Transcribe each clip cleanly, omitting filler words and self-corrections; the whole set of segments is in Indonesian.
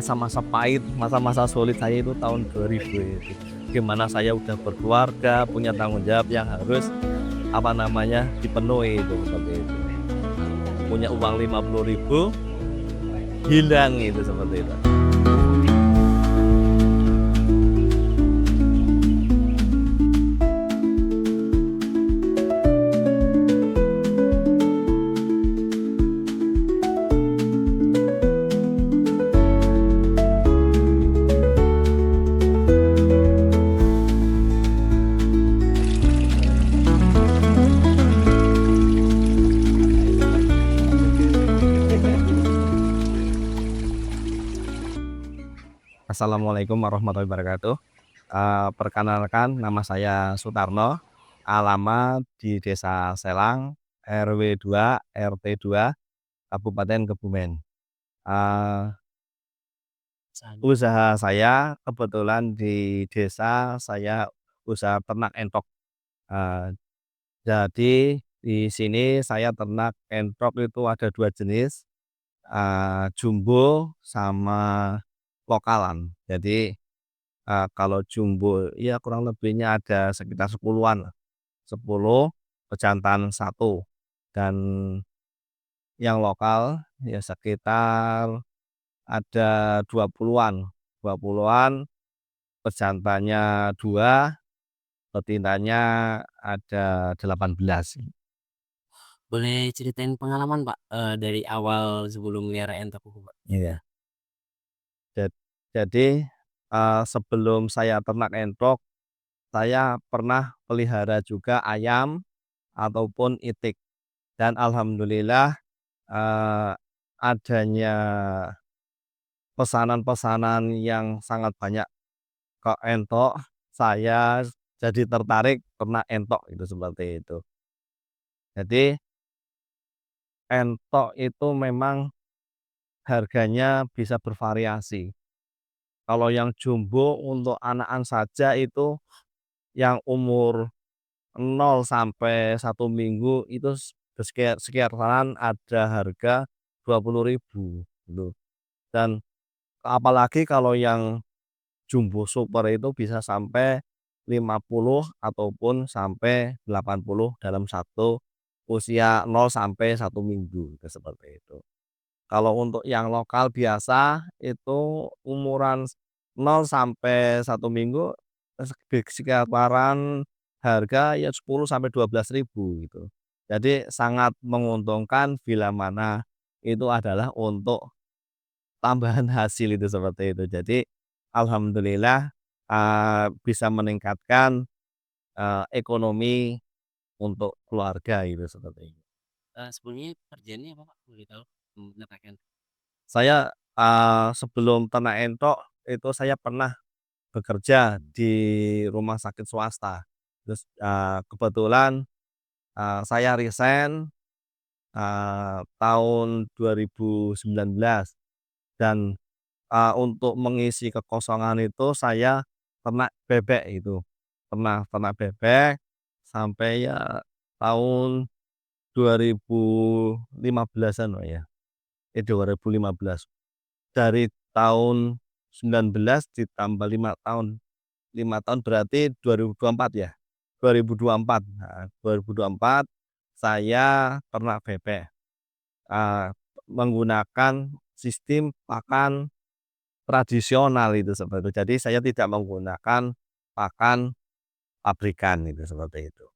masa-masa pahit, masa-masa sulit saya itu tahun 2000 itu. Gimana saya udah berkeluarga, punya tanggung jawab yang harus, dipenuhi itu, seperti itu. Punya uang 50.000 hilang itu, seperti itu. Assalamualaikum warahmatullahi wabarakatuh. Perkenalkan, nama saya Sutarno, alamat di Desa Selang, RW 2, RT 2, Kabupaten Kebumen. Eee, Usaha saya kebetulan di desa saya usaha ternak entok. Eee, jadi di sini saya ternak entok itu ada 2 jenis, jumbo sama lokalan. Jadi kalau jumbo ya kurang lebihnya ada sekitar 10-an lah, 10 pejantan satu, dan yang lokal ya sekitar ada 20-an, 20-an, pejantannya 2, betinanya ada 18. Boleh ceritain pengalaman, Pak, dari awal sebelum melihara entok itu, Pak? Iya. Jad jadi, sebelum saya ternak entok, saya pernah pelihara juga ayam ataupun itik, dan alhamdulillah, adanya pesanan-pesanan yang sangat banyak ke entok, saya jadi tertarik ternak entok itu, seperti itu. Jadi entok itu memang harganya bisa bervariasi. Kalau yang jumbo untuk anakan saja itu yang umur 0 sampai 1 minggu itu sekitaran ada harga 20.000 gitu. Dan apalagi kalau yang jumbo super itu bisa sampai 50 ataupun sampai 80 dalam satu usia 0 sampai 1 minggu, itu seperti itu. Kalau untuk yang lokal biasa itu umuran 0 sampai 1 minggu sekitaran harga ya 10 sampai 12.000 gitu. Jadi sangat menguntungkan bila mana itu adalah untuk tambahan hasil itu, seperti itu. Jadi alhamdulillah, bisa meningkatkan, ekonomi untuk keluarga itu, seperti itu. Sebelumnya pekerjaannya apa, Pak, boleh tahu? Menernakan. Saya, sebelum ternak entok itu saya pernah bekerja di rumah sakit swasta. Terus, kebetulan, saya resign, tahun 2019, dan untuk mengisi kekosongan itu saya ternak bebek itu, pernah ternak bebek sampai ya tahun 2015-an Pak ya, 2015. Dari tahun 19 ditambah 5 tahun, 5 tahun berarti 2024 ya, 2024. Heeh, 2024 saya ternak bebek, eee, menggunakan sistem pakan tradisional itu, seperti itu. Jadi saya tidak menggunakan pakan pabrikan itu, seperti itu.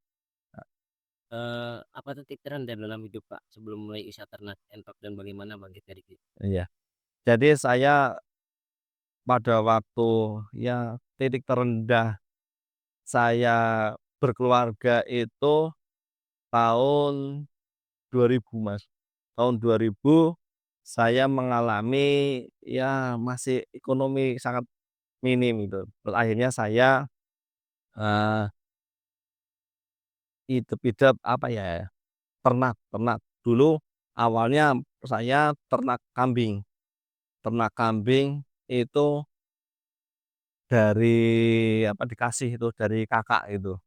Apa titik terendah dalam hidup, Pak, sebelum mulai usaha ternak entok dan bagaimana bangkit dari situ? Iya. Jadi saya pada waktu ya titik terendah saya berkeluarga itu tahun 2000 Mas. Tahun 2000 saya mengalami ya masih ekonomi sangat minim itu. Terus akhirnya saya, eee, idep-idep apa ya, ternak ternak. Dulu awalnya saya ternak kambing. Ternak kambing itu dari dikasih itu dari kakak itu,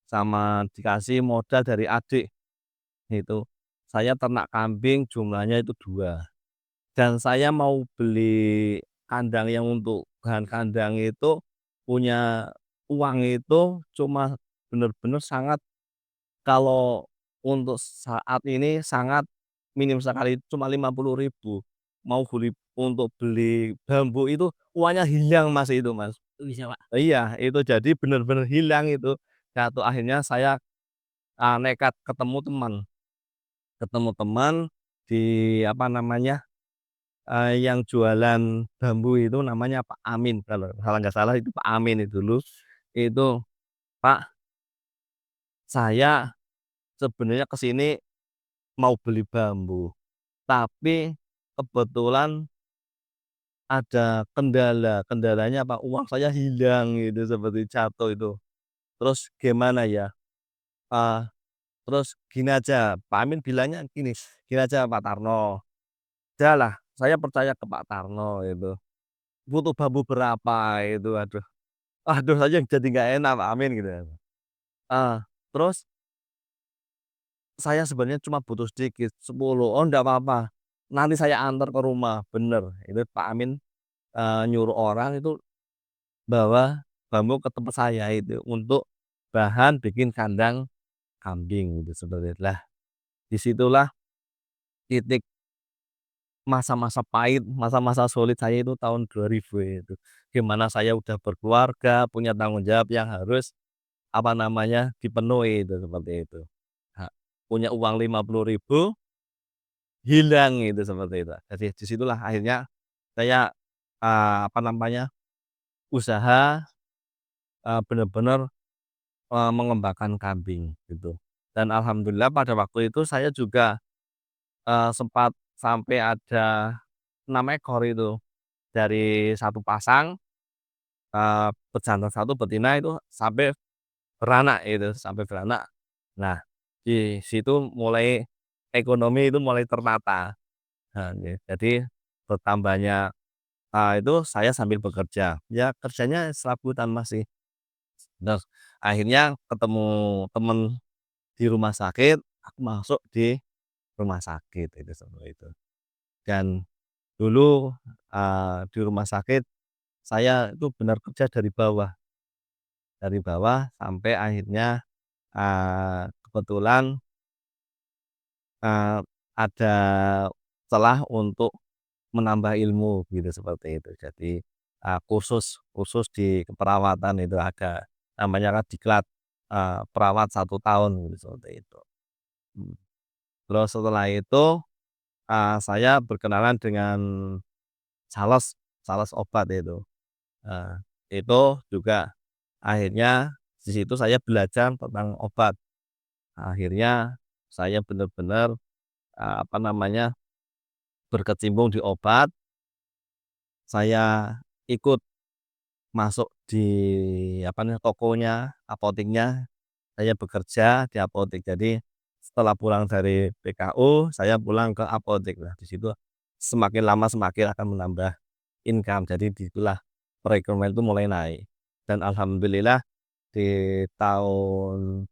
sama dikasih modal dari adik itu. Saya ternak kambing jumlahnya itu 2. dan saya mau beli kandang yang untuk bahan kandang itu, punya uang itu cuma bener-bener sangat, kalau untuk saat ini sangat minim sekali, cuma 50.000. Mau untuk beli bambu itu uangnya hilang Mas, itu Mas. Bisa, Pak. Iya, itu jadi bener-bener hilang itu. Satu akhirnya saya, nekat ketemu teman di apa namanya, yang jualan bambu itu namanya Pak Amin, kalau kalau nggak salah itu Pak Amin itu dulu. Itu, "Pak, saya sebenarnya ke sini mau beli bambu, tapi kebetulan ada kendala, kendalanya apa, uang saya hilang," gitu, seperti jatuh itu. "Terus gimana ya?" Eee, terus gini aja, Pak Amin bilangnya gini, "Gini aja Pak Tarno." Udahlah, saya percaya ke Pak Tarno itu. "Butuh bambu berapa?" Itu, aduh. Aduh, saya jadi nggak enak Pak Amin gitu ya. Terus saya sebenarnya cuma butuh sedikit, 10, "Oh ndak apa-apa, nanti saya antar ke rumah." Bener, itu Pak Amin, nyuruh orang itu bawa bambu ke tempat saya itu, untuk bahan bikin kandang kambing gitu, seperti itu. Lah, di situlah titik masa-masa pahit, masa-masa sulit saya itu tahun 2000 itu. Gimana saya udah berkeluarga, punya tanggung jawab yang harus, apa namanya, dipenuhi itu, seperti itu. Punya uang 50.000 hilang itu, seperti itu. Jadi di situlah akhirnya saya, apa namanya, usaha, bener-bener, mengembangkan kambing gitu. Dan alhamdulillah pada waktu itu saya juga, sempat sampai ada 6 ekor itu, dari satu pasang, bejantan satu, betina itu sampai beranak itu, sampai beranak. Nah, di situ mulai ekonomi itu mulai tertata. Nah, jadi bertambahnya, itu saya sambil bekerja, ya kerjanya serabutan masih. Terus akhirnya ketemu temen di rumah sakit, aku masuk di rumah sakit itu, seperti itu. Dan dulu, di rumah sakit saya itu benar kerja dari bawah sampai akhirnya, kebetulan, ada celah untuk menambah ilmu gitu, seperti itu. Jadi, khusus khusus di keperawatan itu ada, namanya kan diklat, perawat 1 tahun gitu, seperti itu. Mmm. Terus setelah itu, saya berkenalan dengan sales sales obat itu. Eee, itu juga akhirnya di situ saya belajar tentang obat. Akhirnya saya bener-bener, apa namanya, berkecimpung di obat, saya ikut masuk di apa namanya, tokonya, apoteknya, saya bekerja di apotek. Jadi setelah pulang dari PKU, saya pulang ke apotek. Nah, di situ semakin lama semakin akan menambah income. Jadi di situlah perekonomian itu mulai naik. Dan alhamdulillah di tahun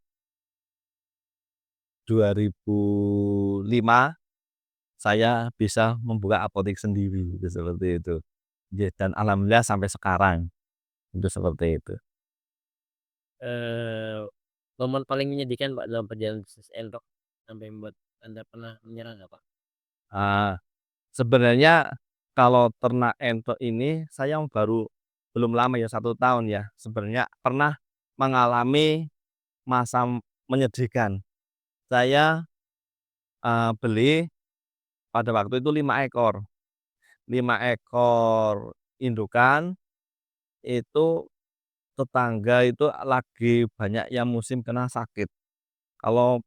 2005 saya bisa membuka apotek sendiri, itu seperti itu. Ya, dan alhamdulillah sampai sekarang, itu seperti itu. Eee, Momen paling menyedihkan, Pak, dalam perjalanan bisnis Entok sampai membuat Anda pernah menyerah nggak, Pak? Ah, sebenarnya kalau ternak entok ini saya baru belum lama ya, 1 tahun ya. Sebenarnya pernah mengalami masa menyedihkan. Saya, beli pada waktu itu 5 ekor indukan, itu tetangga itu lagi banyak yang musim kena sakit. Kalau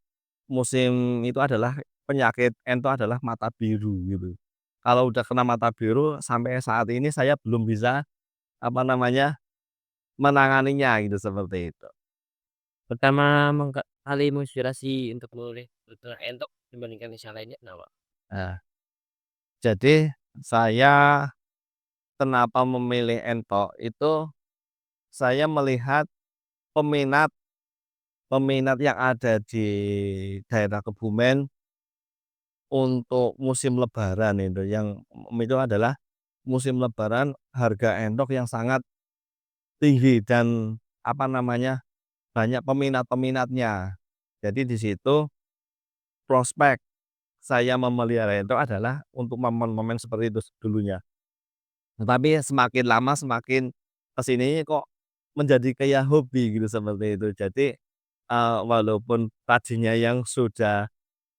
musim itu adalah penyakit entok adalah mata biru gitu. Kalau udah kena mata biru sampai saat ini saya belum bisa, apa namanya, menanganinya gitu, seperti itu. Pertama kali menginspirasi untuk memilih beternak Entok dibandingkan yang lainnya kenapa? Nah, jadi saya kenapa memilih entok itu, saya melihat peminat peminat yang ada di daerah Kebumen untuk musim lebaran itu adalah musim lebaran harga endok yang sangat tinggi dan, apa namanya, banyak peminat-peminatnya. Jadi di situ prospek saya memelihara endok adalah untuk momen-momen seperti itu dulunya. Tetapi semakin lama semakin ke sini kok menjadi kayak hobi gitu seperti itu. Jadi, walaupun tadinya yang sudah,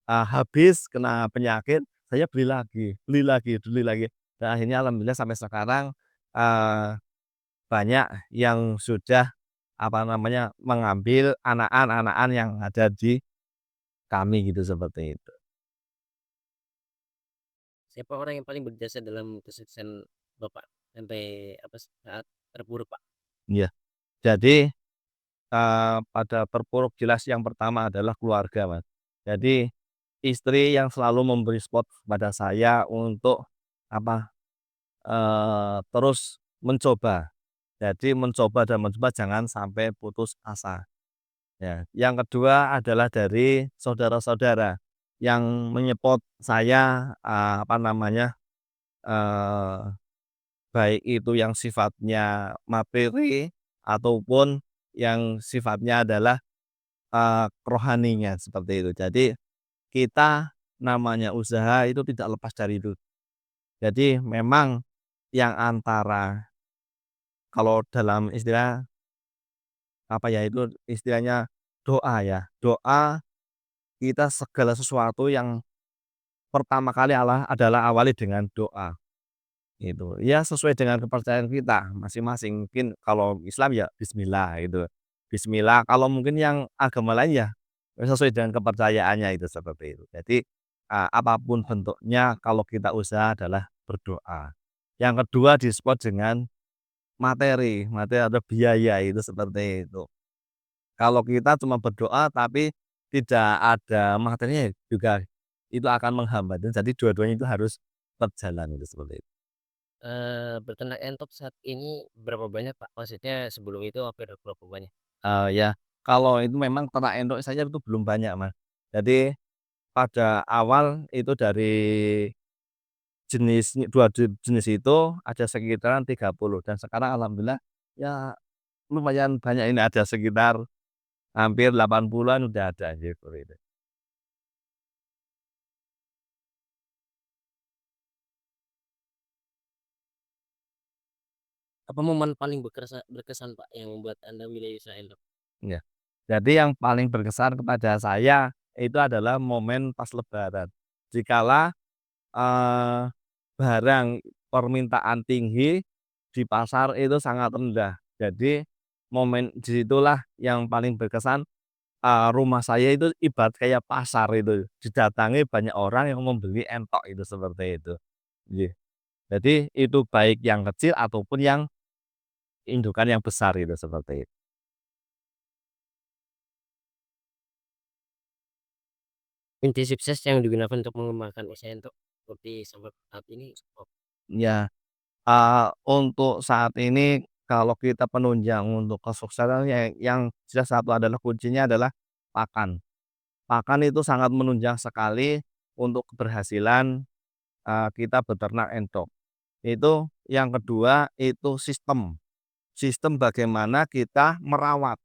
habis kena penyakit, saya beli lagi beli lagi. Dan akhirnya alhamdulillah sampai sekarang, eee, banyak yang sudah, apa namanya, mengambil anakan-anakan yang ada di kami gitu, seperti itu. Siapa orang yang paling berjasa dalam kesuksesan Bapak sampai apa, saat terpuruk, Pak? Iya. Jadi, pada terpuruk jelas yang pertama adalah keluarga, Mas. Jadi, istri yang selalu memberi support kepada saya untuk apa, terus mencoba. Jadi mencoba dan mencoba jangan sampai putus asa, ya. Yang kedua adalah dari saudara-saudara yang menyepot saya, apa namanya, eee, baik itu yang sifatnya materi ataupun yang sifatnya adalah rohaninya, seperti itu. Jadi, kita namanya usaha itu tidak lepas dari itu. Jadi, memang yang antara kalau dalam istilah, apa ya, itu istilahnya doa ya, doa kita segala sesuatu yang pertama kali adalah awali dengan doa, gitu. Ya sesuai dengan kepercayaan kita masing-masing, mungkin kalau Islam ya bismillah gitu, bismillah, kalau mungkin yang agama lain ya sesuai dengan kepercayaannya itu, seperti itu. Jadi, apa bentuknya kalau kita usaha adalah berdoa. Yang kedua di-support dengan materi, materi atau biaya itu, seperti itu. Kalau kita cuma berdoa tapi tidak ada materinya juga itu akan menghambat, jadi dua-duanya itu harus berjalan itu, seperti itu. Beternak entok saat ini berapa banyak, Pak? Maksudnya sebelum itu hampir berapa banyak? Ya, kalau itu memang ternak endok saya itu belum banyak, Mas. Jadi pada awal itu dari jenis itu ada sekitaran 30 dan sekarang alhamdulillah ya lumayan banyak, ini ada sekitar hampir 80-an udah ada gitu itu. Apa momen paling berkesan, Pak, yang membuat Anda milih usaha endok? Iya. Jadi yang paling berkesan kepada saya itu adalah momen pas lebaran. Dikala, eee, barang permintaan tinggi di pasar itu sangat rendah. Jadi momen di situlah yang paling berkesan, rumah saya itu ibarat kayak pasar itu, didatangi banyak orang yang membeli entok itu, seperti itu. Iya. Jadi itu baik yang kecil ataupun yang indukan yang besar itu, seperti itu. Kunci sukses yang digunakan untuk mengembangkan usaha entok seperti sampai saat ini apa? Ya. Untuk saat ini kalau kita penunjang untuk kesuksesan yang jelas satu adalah kuncinya adalah pakan. Pakan itu sangat menunjang sekali untuk keberhasilan, kita beternak entok. Itu yang kedua itu sistem. Sistem bagaimana kita merawat,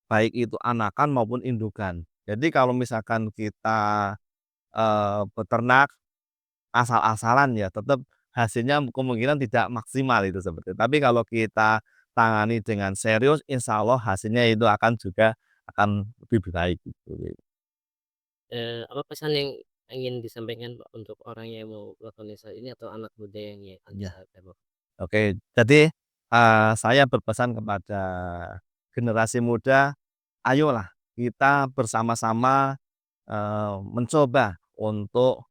baik itu anakan maupun indukan. Jadi kalau misalkan kita, beternak asal-asalan ya tetap hasilnya kemungkinan tidak maksimal itu, seperti itu. Tapi kalau kita tangani dengan serius, insya Allah hasilnya itu akan juga akan lebih baik gitu. Apa pesan yang ingin disampaikan, Pak, untuk orang yang mau melakukan usaha ini atau anak muda yang ya Ya, bisa Bapak? oke. Jadi, saya berpesan kepada generasi muda, ayolah kita bersama-sama, mencoba untuk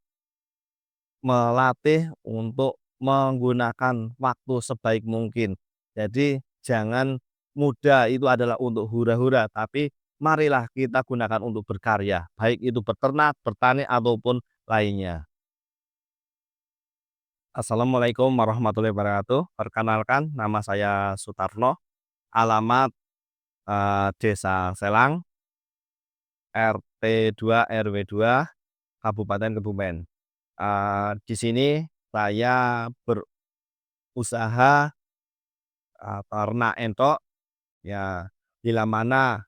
melatih untuk menggunakan waktu sebaik mungkin. Jadi jangan muda itu adalah untuk hura-hura, tapi marilah kita gunakan untuk berkarya, baik itu beternak, bertani, ataupun lainnya. Assalamualaikum warahmatullahi wabarakatuh. Perkenalkan nama saya Sutarno, alamat, Desa Selang, RT 2 RW 2. Kabupaten Kebumen. Di sini saya berusaha, ternak entok, ya bila mana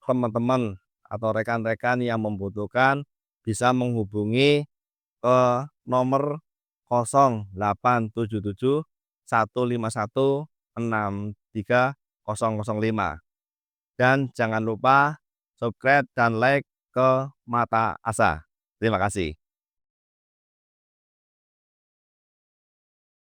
teman-teman atau rekan-rekan yang membutuhkan bisa menghubungi ke nomor 0877 151 63 005, dan jangan lupa subscribe dan like ke Mata Asa. Terima kasih.